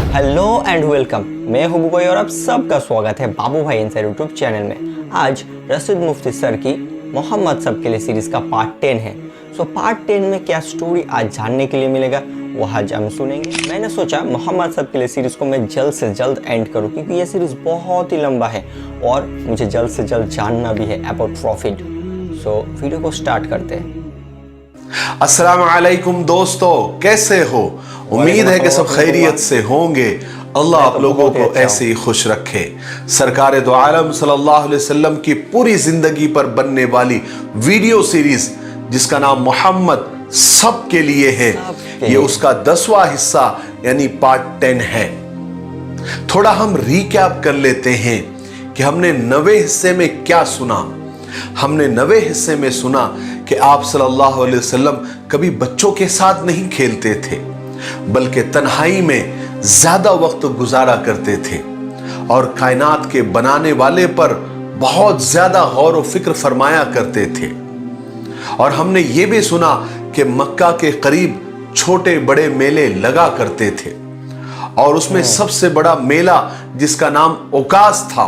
Hello and welcome, मैं हूं बुकोई और आप सबका स्वागत है बाबू भाई इनसाइड यूट्यूब चैनल में। आज रशीद मुफ्ती सर की मोहम्मद सब के लिए सीरीज का पार्ट 10 है। सो पार्ट 10 में क्या स्टोरी आज जानने के लिए मिलेगा वो आज हम सुनेंगे। मैंने सोचा मोहम्मद सब के लिए सीरीज को मैं जल्द से जल्द एंड करूं क्योंकि ये सीरीज बहुत ही लंबा है और मुझे जल्द से जल्द जानना भी है अबाउट प्रॉफिट। सो वीडियो को स्टार्ट करते हैं। अस्सलाम वालेकुम दोस्तों, कैसे हो? उम्मीद है कि सब खैरियत से होंगे। अल्लाह आप लोगों को ऐसे ही खुश रखे। सरकार दो आलम सल्लल्लाहु अलैहि वसल्लम की पूरी जिंदगी पर बनने वाली वीडियो सीरीज जिसका नाम मोहम्मद सब के लिए है, ये उसका 10वां हिस्सा यानी पार्ट 10 है। थोड़ा हम रिकैप कर लेते हैं कि हमने 9वें हिस्से में क्या सुना। हमने 9वें हिस्से में सुना कि आप सल्लल्लाहु अलैहि वसल्लम कभी बच्चों के साथ नहीं खेलते थे बल्कि तन्हाई में ज्यादा वक्त गुजारा करते थे और कायनात के बनाने वाले पर बहुत ज्यादा गौर व फिक्र फरमाया करते थे। और हमने ये भी सुना कि मक्का के करीब छोटे बड़े मेले लगा करते थे और उसमें सबसे बड़ा मेला जिसका नाम ओकास था,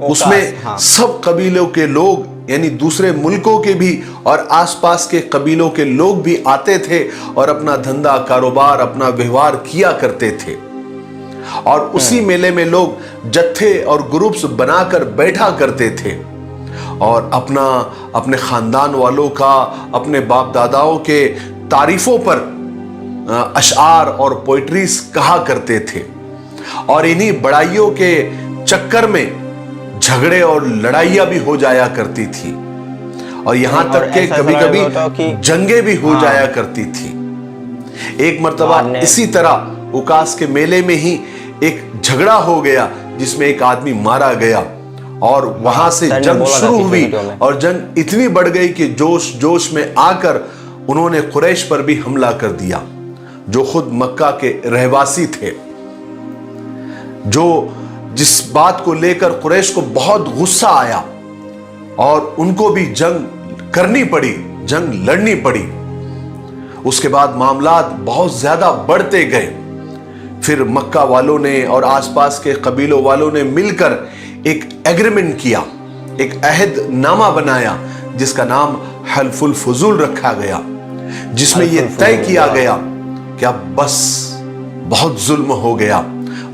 उसमें सब कबीलों के लोग यानी दूसरे मुल्कों के भी और आसपास के कबीलों के लोग भी आते थे और अपना धंधा कारोबार अपना व्यवहार किया करते थे। और उसी मेले में लोग जत्थे और ग्रुप्स बनाकर बैठा करते थे और अपने खानदान वालों का अपने बाप दादाओं के तारीफों पर अशआर और पोइट्रीज कहा करते थे। और इन्हीं बड़ाइयों के चक्कर में झगड़े और लड़ाइयां भी हो जाया करती थी और यहां तक के कभी-कभी जंगें भी हो जाया करती थी। एक मर्तबा इसी तरह उकास के मेले में ही एक झगड़ा हो गया जिसमें एक आदमी मारा गया और वहां से जंग शुरू हुई और जंग इतनी बढ़ गई कि जोश जोश में आकर उन्होंने कुरैश पर भी हमला कर दिया जो खुद मक्का के रहवासी थे, जो जिस बात को लेकर कुरैश को बहुत गुस्सा आया और उनको भी जंग करनी पड़ी, जंग लड़नी पड़ी। उसके बाद मामलात बहुत ज्यादा बढ़ते गए। फिर मक्का वालों ने और आसपास के कबीलों वालों ने मिलकर एक एग्रीमेंट किया, एक अहद नामा बनाया जिसका नाम हल्फुल फुजूल रखा गया, जिसमें यह तय किया गया कि अब बस बहुत जुल्म हो गया।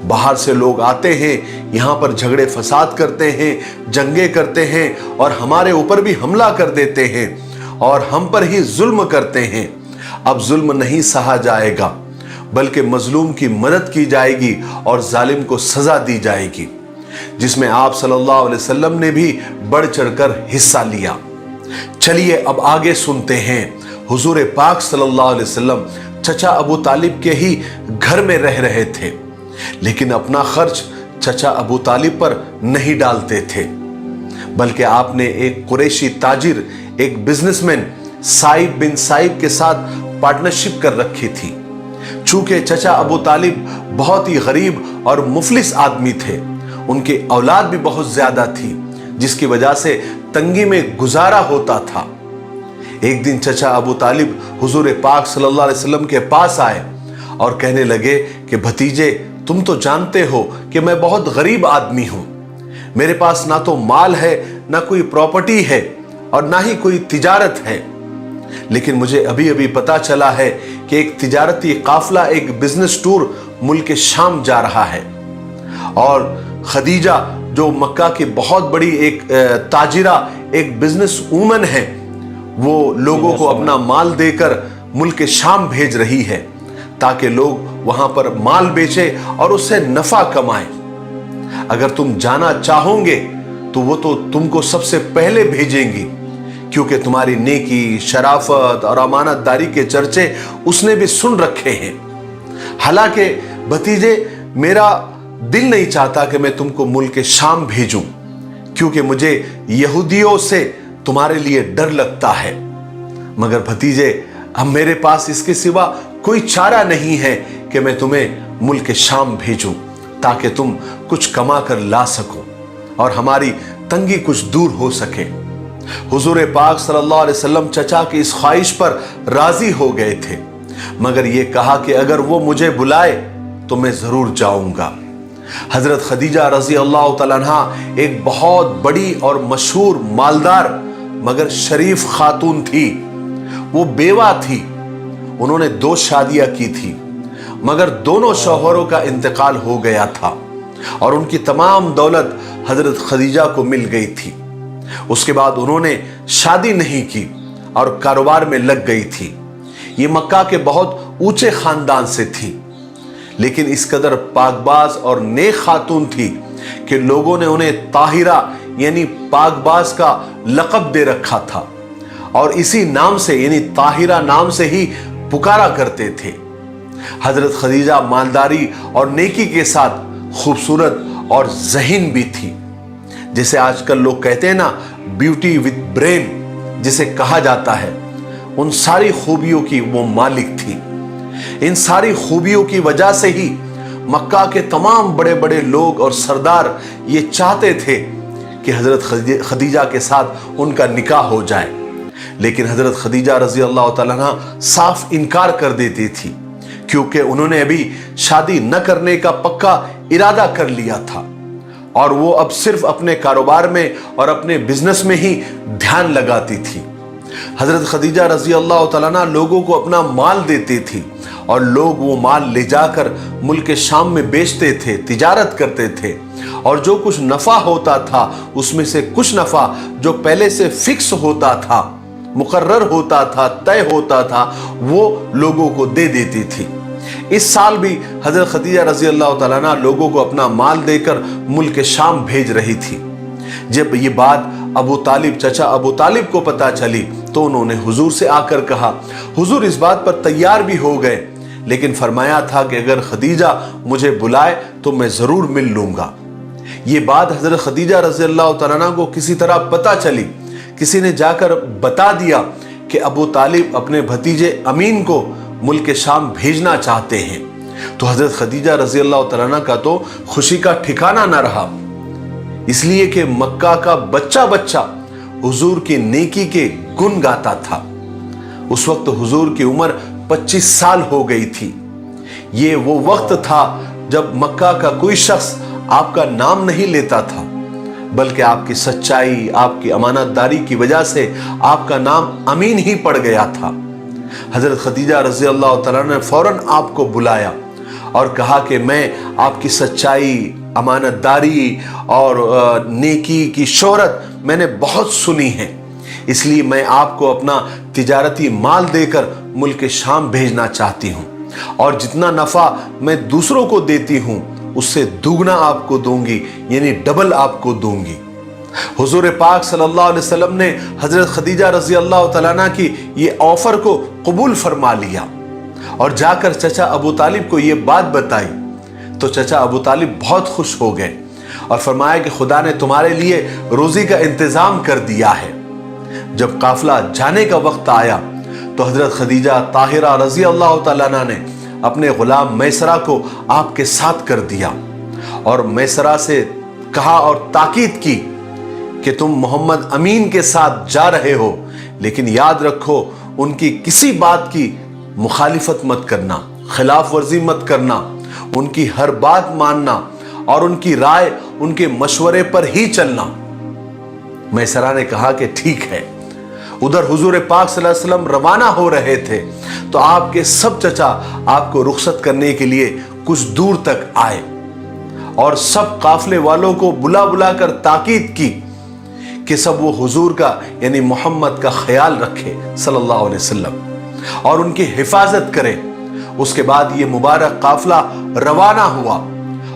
बाहर से लोग आते हैं, यहां पर झगड़े फसाद करते हैं, जंगे करते हैं और हमारे ऊपर भी हमला कर देते हैं और हम पर ही जुल्म करते हैं। अब जुल्म नहीं सहा जाएगा बल्कि मजलूम की मदद की जाएगी और जालिम को सजा दी जाएगी, जिसमें आप सल्लल्लाहु अलैहि वसल्लम ने भी बढ़ चढ़कर हिस्सा लिया। चलिए अब आगे सुनते हैं। हुजूर पाक सल्लल्लाहु अलैहि वसल्लम चचा अबू तालिब के ही घर में रह रहे थे, लेकिन अपना खर्च चचा अबू तालिब पर नहीं डालते थे बल्कि आपने एक कुरैशी ताजिर, एक बिजनेसमैन साइब बिन साइब के साथ पार्टनरशिप कर रखी थी। चूंकि चचा अबू तालिब बहुत ही गरीब और मुफलिस आदमी थे, उनकी औलाद भी बहुत ज्यादा थी जिसकी वजह से तंगी में गुजारा होता था। एक दिन चचा अबू तालिब हुजूर पाक सल्लल्लाहु अलैहि वसल्लम के पास आए और कहने लगे कि भतीजे, तुम तो जानते हो कि मैं बहुत गरीब आदमी हूं, मेरे पास ना तो माल है, ना कोई प्रॉपर्टी है और ना ही कोई तिजारत है, लेकिन मुझे अभी अभी पता चला है कि एक तिजारती काफिला, एक बिजनेस टूर मुल्क शाम जा रहा है और खदीजा जो मक्का की बहुत बड़ी एक ताजिरा, एक बिजनेस वूमन है, वो लोगों को अपना माल देकर मुल्क शाम भेज रही है ताकि लोग वहां पर माल बेचे और उससे नफा कमाएं। अगर तुम जाना चाहोगे तो वो तो तुमको सबसे पहले भेजेंगी क्योंकि तुम्हारी नेकी, शराफत और अमानतदारी के चर्चे उसने भी सुन रखे हैं। हालांकि भतीजे, मेरा दिल नहीं चाहता कि मैं तुमको मुल्क शाम भेजूं क्योंकि मुझे यहूदियों से तुम्हारे लिए डर लगता है, मगर भतीजे अब मेरे पास इसके सिवा कोई चारा नहीं है कि मैं तुम्हें मुल्क शाम भेजूं ताकि तुम कुछ कमा कर ला सको और हमारी तंगी कुछ दूर हो सके। हुजूर पाक सल्लल्लाहु अलैहि वसल्लम चचा की इस ख्वाहिश पर राजी हो गए थे, मगर ये कहा कि अगर वो मुझे बुलाए तो मैं जरूर जाऊंगा। हजरत खदीजा रजी अल्लाह तआला अन्हा एक बहुत बड़ी और मशहूर मालदार मगर शरीफ खातून थी। वो बेवा थी। उन्होंने 2 शादियां की थी, मगर दोनों शौहरों का इंतकाल हो गया था और उनकी तमाम दौलत हजरत खदीजा को मिल गई थी। उसके बाद उन्होंने शादी नहीं की और कारोबार में लग गई थी। ये मक्का के बहुत ऊंचे खानदान से थी, लेकिन इस कदर पाकबाज और नेक खातून थी कि लोगों ने उन्हें ताहिरा यानी पाकबाज का लक़ब दे रखा था और इसी नाम से यानी ताहिरा नाम से ही पुकारा करते थे। हजरत खदीजा मालदारी और नेकी के साथ खूबसूरत और ज़हीन भी थी। जिसे आजकल लोग कहते हैं ना, ब्यूटी विद ब्रेन जिसे कहा जाता है, उन सारी खूबियों की वो मालिक थी। इन सारी खूबियों की वजह से ही मक्का के तमाम बड़े बड़े लोग और सरदार ये चाहते थे कि हजरत खदीजा के साथ उनका निकाह हो जाए, लेकिन हजरत खदीजा रजी अल्लाह तआला अन्हा साफ इनकार कर देती थी, क्योंकि उन्होंने अभी शादी न करने का पक्का इरादा कर लिया था और वो अब सिर्फ अपने कारोबार में और अपने बिजनेस में ही ध्यान लगाती थी। हजरत खदीजा रजी अल्लाह तआला अन्हा लोगों को अपना माल देती थी और लोग वो माल ले जाकर मुल्क शाम में बेचते थे, तिजारत करते थे और जो कुछ नफा होता था उसमें से कुछ नफा जो पहले से फिक्स होता था, मुकर्रर होता था, तय होता था, वो लोगों को दे देती थी। इस साल भी हजरत खदीजा रजी अल्लाह तआला अन्हा लोगों को अपना माल देकर मुल्क शाम भेज रही थी। जब ये बात अबू तालिब, चचा अबू तालिब को पता चली तो उन्होंने हुजूर से आकर कहा। हुजूर इस बात पर तैयार भी हो गए, लेकिन फरमाया था कि अगर खदीजा मुझे बुलाए तो मैं जरूर मिल लूंगा। ये बात हजरत खदीजा रजी अल्लाह तआला अन्हा को किसी तरह पता चली। किसी ने जाकर बता दिया कि अबू तालिब अपने भतीजे अमीन को मुल्क शाम भेजना चाहते हैं। तो हजरत खदीजा रजी अल्लाह तआला अन्हा का तो खुशी का ठिकाना ना रहा, इसलिए कि मक्का का बच्चा बच्चा हुजूर की नेकी के गुण गाता था। उस वक्त हुजूर की उम्र 25 साल हो गई थी। ये वो वक्त था जब मक्का का कोई शख्स आपका नाम नहीं लेता था, बल्कि आपकी सच्चाई, आपकी अमानतदारी की वजह से आपका नाम अमीन ही पड़ गया था। हजरत खदीजा रजी अल्लाह तआला ने फौरन आपको बुलाया और कहा कि मैं आपकी सच्चाई, अमानतदारी और नेकी की शोहरत मैंने बहुत सुनी है, इसलिए मैं आपको अपना तिजारती माल देकर मुल्क शाम भेजना चाहती हूँ और जितना नफा मैं दूसरों को देती हूँ उससे दुगना आपको दूंगी, यानी डबल आपको दूंगी। हुजूर पाक सल्लल्लाहु अलैहि वसल्लम ने हजरत खदीजा रजी अल्लाह तआला अन्हा की ये ऑफर को कबूल फरमा लिया और जाकर चचा अबू तालिब को ये बात बताई। तो चचा अबू तालिब बहुत खुश हो गए और फरमाया कि खुदा ने तुम्हारे लिए रोजी का इंतजाम कर दिया है। जब काफिला जाने का वक्त आया तो हजरत खदीजा ताहिरा रजी अल्लाह तआला अन्हा ने अपने गुलाम मैसरा को आपके साथ कर दिया और मैसरा से कहा और ताकीद की कि तुम मोहम्मद अमीन के साथ जा रहे हो, लेकिन याद रखो उनकी किसी बात की मुखालिफत मत करना, खिलाफ वर्जी मत करना, उनकी हर बात मानना और उनकी राय, उनके मशवरे पर ही चलना। मैसरा ने कहा कि ठीक है। उधर हुजूर पाक सल्लल्लाहु अलैहि वसल्लम रवाना हो रहे थे तो आपके सब चचा आपको रुखसत करने के लिए कुछ दूर तक आए और सब काफिले वालों को बुला बुला कर ताकीद की कि सब वो हुजूर का यानी मोहम्मद का ख्याल रखे सल्लल्लाहु अलैहि वसल्लम और उनकी हिफाजत करें। उसके बाद ये मुबारक काफिला रवाना हुआ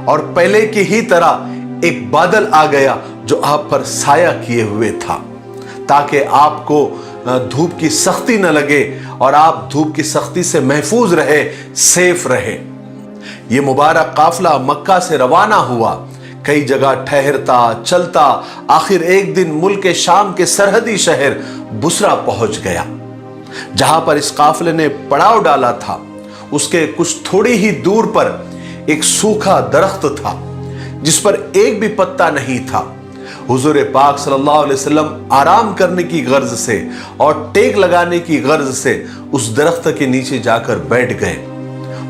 और पहले की ही तरह एक बादल आ गया जो आप पर साया किए हुए था, ताकि आपको धूप की सख्ती न लगे और आप धूप की सख्ती से महफूज रहे, सेफ रहे। ये मुबारक काफिला मक्का से रवाना हुआ, कई जगह ठहरता चलता, आखिर एक दिन मुल्क शाम के सरहदी शहर बुसरा पहुंच गया। जहां पर इस काफिले ने पड़ाव डाला था उसके कुछ थोड़ी ही दूर पर एक सूखा दरख्त था जिस पर एक भी पत्ता नहीं था। हुजूर पाक सल्लल्लाहु अलैहि वसल्लम आराम करने की गर्ज से और टेक लगाने की गर्ज से उस दरख्त के नीचे जाकर बैठ गए।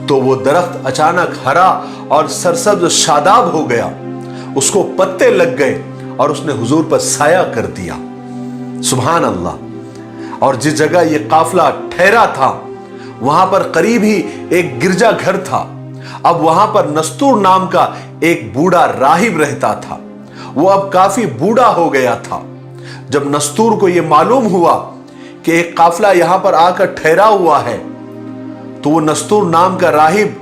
तो वो दरख्त अचानक हरा और सरसब्ज शादाब हो गया, उसको पत्ते लग गए और उसने हुजूर पर साया कर दिया। सुभान अल्लाह। और जिस जगह ये काफिला ठहरा था वहां पर करीब ही एक गिरजा घर था। अब वहां पर नस्तूर नाम का एक बूढ़ा राहिब रहता था। वो अब काफी बूढ़ा हो गया था। जब नस्तूर को यह मालूम हुआ कि एक काफिला यहां पर आकर ठहरा हुआ है, तो वो नस्तूर नाम का राहिब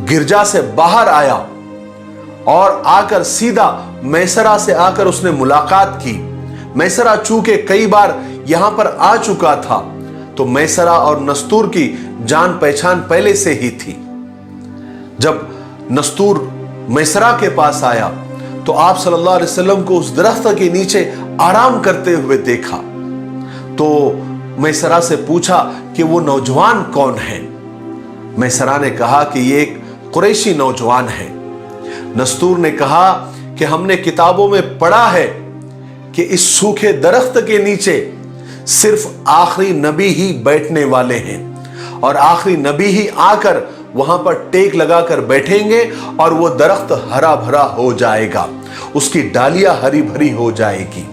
गिरजा से बाहर आया और आकर सीधा मैसरा से आकर उसने मुलाकात की। मैसरा चूंकि कई बार यहां पर आ चुका था, तो मैसरा और नस्तूर की जान पहचान पहले से ही थी। जब नस्तूर मैसरा के पास आया तो आप सल्लल्लाहु अलैहि वसल्लम को उस दरख्त के नीचे आराम करते हुए देखा। तो मैसरा से पूछा कि वो नौजवान कौन है। मैसरा ने कहा कि ये एक कुरैशी नौजवान है। नस्तूर ने कहा कि हमने किताबों में पढ़ा है कि इस सूखे दरख्त के नीचे सिर्फ आखिरी नबी ही बैठने वाले हैं और आखिरी नबी ही आकर वहां पर टेक लगाकर बैठेंगे और वो दरख्त हरा भरा हो जाएगा, उसकी डालियां हरी भरी हो जाएगी।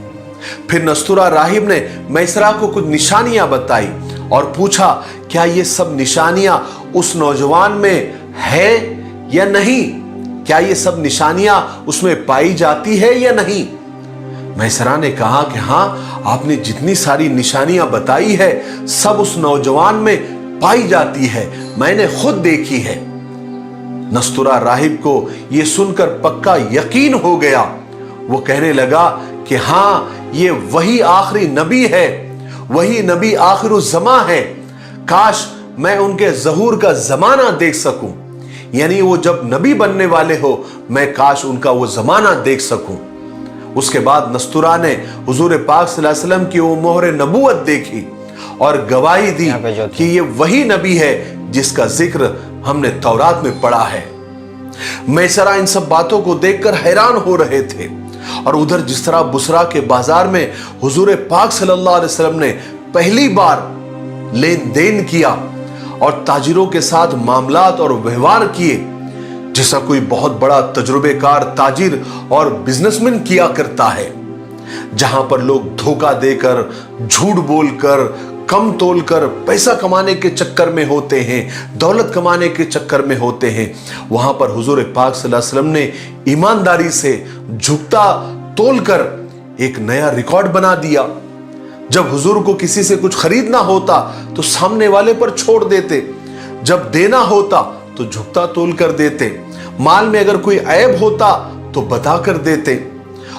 फिर नस्तूरा राहिब ने मैसरा को कुछ निशानियां बताई और पूछा, क्या ये सब निशानियां उस नौजवान में है या नहीं? क्या ये सब निशानियां उसमें पाई जाती है या नहीं? मैसरा ने कहा कि हां, आपने जितनी सारी निशानियां बताई है सब उस नौजवान में पाई जाती है, मैंने खुद देखी है। नस्तूरा राहिब को यह सुनकर पक्का यकीन हो गया। वो कहने लगा कि हां, ये वही आखिरी नबी है, वही नबी आखिरुज़्ज़मा है। काश मैं उनके ज़हूर का जमाना देख सकूं, यानी वो जब नबी बनने वाले हो, मैं काश उनका वो जमाना देख सकूं। उसके बाद नस्तूरा ने हुजूर पाक सल्लल्लाहु अलैहि वसल्लम की वो मोहर नबूवत देखी और गवाही दी कि ये वही नबी है जिसका जिक्र हमने तौरात में पढ़ा है। मैसरा इन सब बातों को देखकर हैरान हो रहे थे। और उधर जिस तरह बुसरा के बाजार में हुजूर पाक सल्लल्लाहु अलैहि वसल्लम ने पहली बार लेन देन किया और ताजिरों के साथ मामलात और व्यवहार किए, जैसा कोई बहुत बड़ा तजुर्बेकार ताजिर और बिजनेसमैन किया करता है, जहां पर लोग धोखा देकर, झूठ बोलकर, कम तोलकर पैसा कमाने के चक्कर में होते हैं, दौलत कमाने के चक्कर में होते हैं, वहां पर हुजूर पाक सल्लल्लाहु अलैहि वसल्लम ने ईमानदारी से झुकता तोलकर एक नया रिकॉर्ड बना दिया। जब हुजूर को किसी से कुछ खरीदना होता तो सामने वाले पर छोड़ देते, जब देना होता तो झुकता तोल कर देते, माल में अगर कोई ऐब होता तो बता कर देते,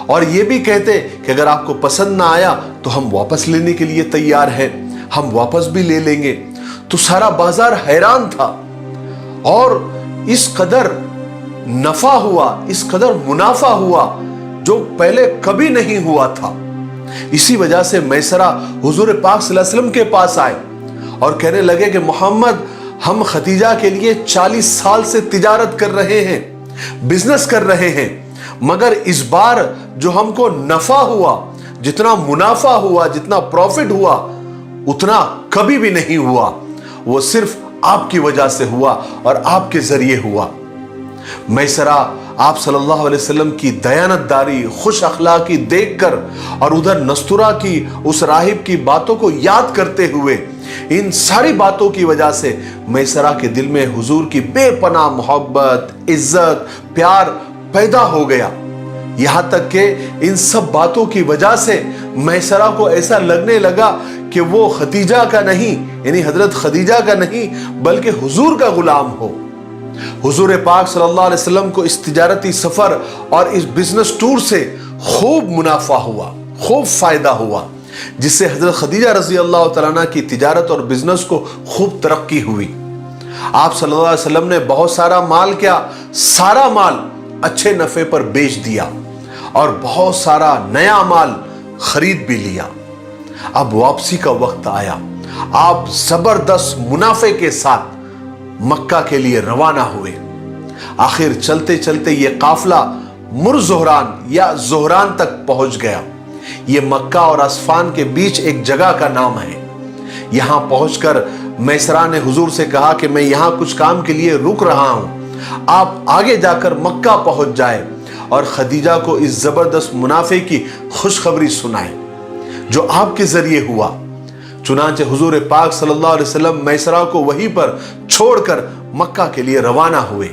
और ये भी कहते कि अगर आपको पसंद ना आया तो हम वापस लेने के लिए तैयार हैं, हम वापस भी ले लेंगे। तो सारा बाजार हैरान था और इस कदर नफा हुआ, इस कदर मुनाफा हुआ जो पहले कभी नहीं हुआ था। इसी वजह से मैसरा हुजूर पाक सल्लल्लाहु अलैहि वसल्लम के पास आए और कहने लगे कि मोहम्मद, हम खदीजा के लिए 40 साल से तिजारत कर रहे हैं, बिजनेस कर रहे हैं, मगर इस बार जो हमको नफा हुआ, जितना मुनाफा हुआ, जितना प्रॉफिट हुआ, उतना कभी भी नहीं हुआ। वो सिर्फ आपकी वजह से हुआ और आपके जरिए हुआ। मैसरा आप सल्लल्लाहु अलैहि वसल्लम की दयानतदारी, खुश अखलाकी देखकर और उधर नस्तूरा की उस राहिब की बातों को याद करते हुए, इन सारी बातों की वजह से मैसरा के दिल में हुजूर की बेपनाह मोहब्बत, इज्जत, प्यार पैदा हो गया। यहां तक कि इन सब बातों की वजह से मैसरा को ऐसा लगने लगा कि वो खदीजा का नहीं, यानी हजरत खदीजा का नहीं, बल्कि हुजूर का गुलाम हो। हुजूर पाक सल्लल्लाहु अलैहि वसल्लम को इस तिजारती सफर और इस बिजनेस टूर से खूब मुनाफा हुआ, खूब फायदा हुआ, जिससे हजरत खदीजा रजी अल्लाह तआला अन्हा की तिजारत और बिजनेस को खूब तरक्की हुई। आप सल्लल्लाहु अलैहि वसल्लम ने बहुत सारा माल, क्या सारा माल अच्छे नफे पर बेच दिया और बहुत सारा नया माल खरीद भी लिया। अब वापसी का वक्त आया। आप जबरदस्त मुनाफे के साथ मक्का के लिए रवाना हुए। आखिर चलते चलते ये काफिला मुरज़ोहरान या ज़ोहरान तक पहुंच गया। ये मक्का और अस्फान के बीच एक जगह का नाम है। यहां पहुंचकर मैसरा ने हुजूर से कहा कि मैं यहाँ कुछ काम के लिए रुक रहा हूँ, आप आगे जाकर मक्का पहुंच जाए और खदीजा को इस जबरदस्त मुनाफे की खुशखबरी सुनाए जो आपके जरिए हुआ। चुनांचे हुजूर पाक सल्लल्लाहु अलैहि वसल्लम मैसरा को वहीं पर छोड़कर मक्का के लिए रवाना हुए।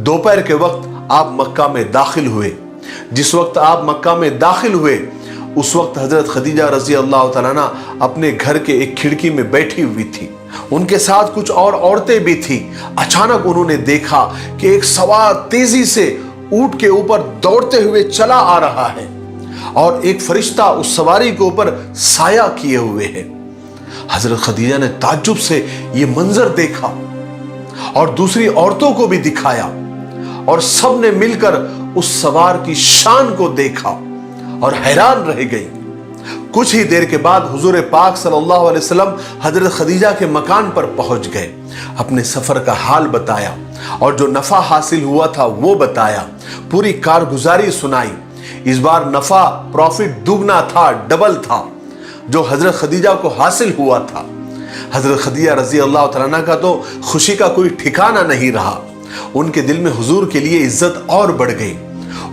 दोपहर के वक्त आप मक्का में दाखिल हुए। जिस वक्त आप मक्का में दाखिल हुए उस वक्त हजरत खदीजा रजी अल्लाह तआला अन्हा अपने घर के एक खिड़की में बैठी हुई थी। उनके साथ कुछ और औरतें भी थी। अचानक उन्होंने देखा कि एक सवार तेजी से ऊंट के ऊपर दौड़ते हुए चला आ रहा है और एक फरिश्ता उस सवारी के ऊपर साया किए हुए है। हजरत खदीजा ने ताज्जुब से ये मंजर देखा और दूसरी औरतों को भी दिखाया और सब ने मिलकर उस सवार की शान को देखा और हैरान रह गई। कुछ ही देर के बाद हुजूर पाक सल्लल्लाहु अलैहि वसल्लम हजरत खदीजा के मकान पर पहुंच गए। अपने सफर का हाल बताया और जो नफा हासिल हुआ था वो बताया। पूरी कारगुजारी सुनाई। इस बार नफा प्रॉफिट दुगना था, डबल था जो हजरत खदीजा को हासिल हुआ था। हजरत खदीजा रजी अल्लाह तआला अन्हा का तो खुशी का कोई ठिकाना नहीं रहा। उनके दिल में हुजूर के लिए इज्जत और बढ़ गई।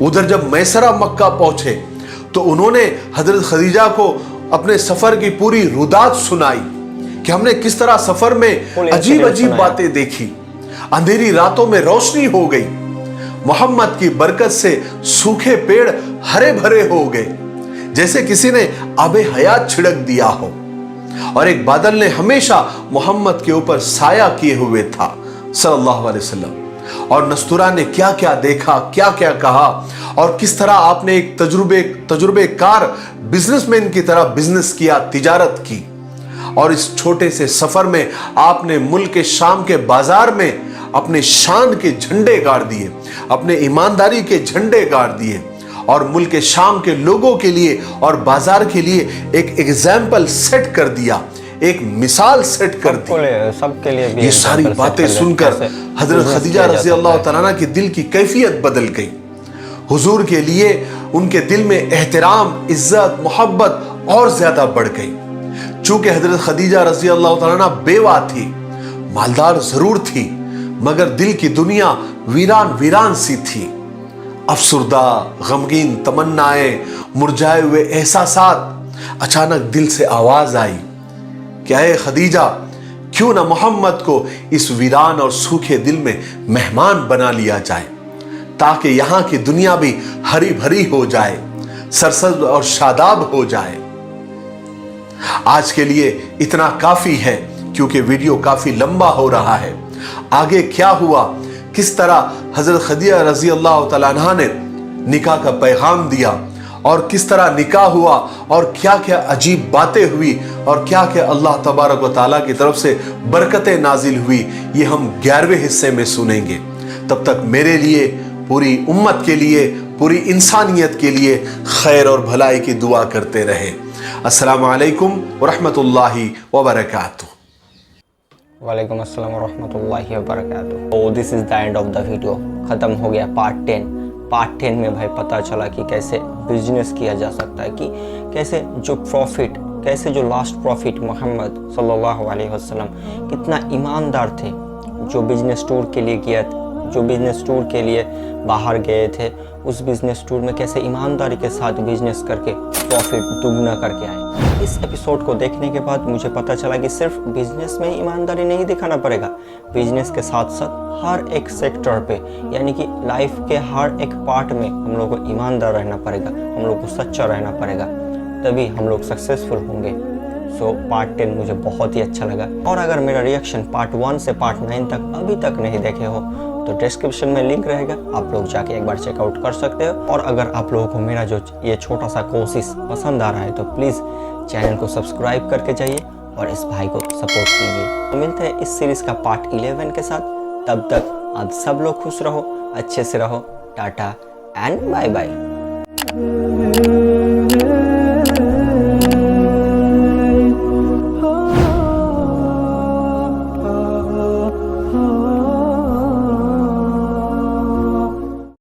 उधर जब मैसरा मक्का पहुंचे तो उन्होंने हजरत खदीजा को अपने सफर की पूरी रुदात सुनाई कि हमने किस तरह सफर में अजीब अजीब बातें देखी। अंधेरी रातों में रोशनी हो गई। मोहम्मद की बरकत से सूखे पेड़ हरे भरे हो गए जैसे किसी ने आबे हयात छिड़क दिया हो और एक बादल ने हमेशा मोहम्मद के ऊपर साया किए हुए था सल्लल्लाहु अलैहि वसल्लम। और नस्तूरा ने क्या क्या देखा, क्या क्या कहा और किस तरह आपने एक तजुर्बेकार बिजनेसमैन की तरह बिजनेस किया, तिजारत की। और इस छोटे से सफर में आपने मुल्क के शाम के बाजार में अपने शान के झंडे गाड़ दिए, अपने ईमानदारी के झंडे गाड़ दिए और मुल्क के शाम के लोगों के लिए और बाजार के लिए एक एग्जाम्पल सेट कर दिया, एक मिसाल सेट कर दी। सबके लिए भी ये सारी बातें सुनकर हजरत खदीजा रजी अल्लाह तआला अन्हा की दिल की कैफियत बदल गई। हुजूर के लिए उनके दिल में एहतराम, इज्जत, मोहब्बत और ज्यादा बढ़ गई। चूंकि हजरत खदीजा रजी अल्लाह तआला अन्हा बेवा थी, मालदार जरूर थी, मगर दिल की दुनिया वीरान वीरान सी थी। अफसुर्दा, गमगीन तमन्नाएं, मुरझाए हुए एहसासात। अचानक दिल से आवाज आई, क्या है खदीजा, क्यों ना मोहम्मद को इस वीरान और सूखे दिल में मेहमान बना लिया जाए ताकि यहां की दुनिया भी हरी भरी हो जाए, सरसब्ज और शादाब हो जाए। आज के लिए इतना काफी है क्योंकि वीडियो काफी लंबा हो रहा है। आगे क्या हुआ, किस तरह हजरत खदीजा रजी अल्लाह तआला अन्हा ने निकाह का पैगाम दिया और किस तरह निकाह हुआ और क्या क्या अजीब बातें हुई और क्या क्या अल्लाह तबारक व तआला की तरफ से बरकतें नाजिल हुई, ये हम 11वें हिस्से में सुनेंगे। तब तक मेरे लिए, पूरी उम्मत के लिए, पूरी इंसानियत के लिए खैर और भलाई की दुआ करते रहे। अस्सलामु अलैकुम व रहमतुल्लाहि व बरकातुहू। वालेकुम अस्सलाम व रहमतुल्लाहि व बरकातुहू। Oh this is the end of the video. खत्म हो गया पार्ट 10। पार्ट 10 में भाई पता चला कि कैसे बिजनेस किया जा सकता है, कि कैसे जो लास्ट प्रॉफिट मोहम्मद सल्लल्लाहु अलैहि वसल्लम कितना ईमानदार थे, जो बिजनेस टूर के लिए बाहर गए थे, उस बिजनेस टूर में कैसे ईमानदारी के साथ बिजनेस करके प्रॉफिट दुगना करके आए। इस एपिसोड को देखने के बाद मुझे पता चला कि सिर्फ बिजनेस में ईमानदारी नहीं दिखाना पड़ेगा, बिजनेस के साथ साथ हर एक सेक्टर पे, यानी कि लाइफ के हर एक पार्ट में हम लोग को ईमानदार रहना पड़ेगा, हम लोग को सच्चा रहना पड़ेगा, तभी हम लोग सक्सेसफुल होंगे। सो पार्ट 10 मुझे बहुत ही अच्छा लगा। और अगर मेरा रिएक्शन पार्ट 1 से पार्ट 9 तक अभी तक नहीं देखे हो तो डिस्क्रिप्शन में लिंक रहेगा, आप लोग जाके एक बार चेकआउट कर सकते हो। और अगर आप लोगों को मेरा जो ये छोटा सा कोशिश पसंद आ रहा है तो प्लीज़ चैनल को सब्सक्राइब करके जाइए और इस भाई को सपोर्ट कीजिए। तो मिलते हैं इस सीरीज़ का पार्ट 11 के साथ। तब तक आप सब लोग खुश रहो, अच्छे से रहो। Ta-ta and bye bye.